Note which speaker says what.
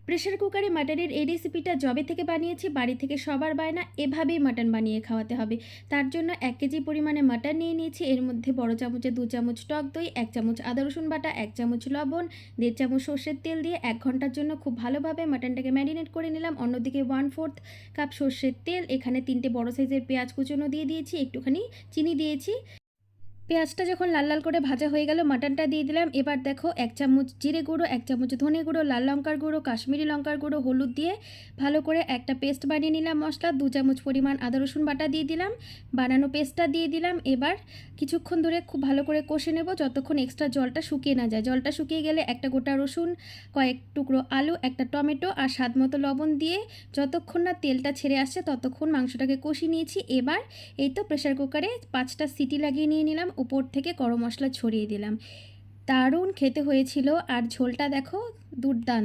Speaker 1: Pressure কুকারে মাটনের এই রেসিপিটা যবে থেকে বানিয়েছি বাড়ি থেকে সবার বায়না এভাবেই মাটন বানিয়ে খাওয়াতে হবে। তার জন্য ১ কেজি পরিমাণে মাটন নিয়ে নিয়েছি। এর মধ্যে বড় চামচে ২ চামচ টক দই, ১ চামচ আদা রসুন বাটা, ১ চামচ লবণ, ১.৫ চামচ সর্ষের তেল দিয়ে ১ ঘন্টার জন্য খুব ভালোভাবে মাটনটাকে ম্যারিনেট করে নিলাম। অন্যদিকে 1/4 কাপ সর্ষের তেল, এখানে ৩টে বড় সাইজের পেঁয়াজ কুচনো দিয়ে দিয়েছি, একটুখানি চিনি দিয়েছি। পেঁয়াজটা যখন লাল লাল করে ভাজা হয়ে গেল মাটনটা দিয়ে দিলাম। এবার দেখো ১ চামচ জিরে গুঁড়ো, ১ চামচ ধনে গুঁড়ো, লাল লঙ্কার গুঁড়ো, কাশ্মীরি লঙ্কার গুঁড়ো, হলুদ দিয়ে ভালো করে একটা পেস্ট বানিয়ে নিলাম মশলা। ২ চামচ পরিমাণ আদা রসুন বাটা দিয়ে দিলাম, বানানো পেস্টটা দিয়ে দিলাম। এবার কিছুক্ষণ ধরে খুব ভালো করে কষে নেব যতক্ষণ এক্সট্রা জলটা শুকিয়ে না যায়। জলটা শুকিয়ে গেলে একটা গোটা রসুন, কয়েক টুকরো আলু, একটা টমেটো আর স্বাদ মতো লবণ দিয়ে যতক্ষণ না তেলটা ছেড়ে আসছে ততক্ষণ মাংসটাকে কষিয়ে নিয়েছি। এবার এই তো প্রেসার কুকারে ৫টা সিটি লাগিয়ে নিয়ে নিলাম, উপর থেকে গরম মশলা ছড়িয়ে দিলাম। দারুণ খেতে হয়েছিল আর ঝোলটা দেখো দুর্দান্ত।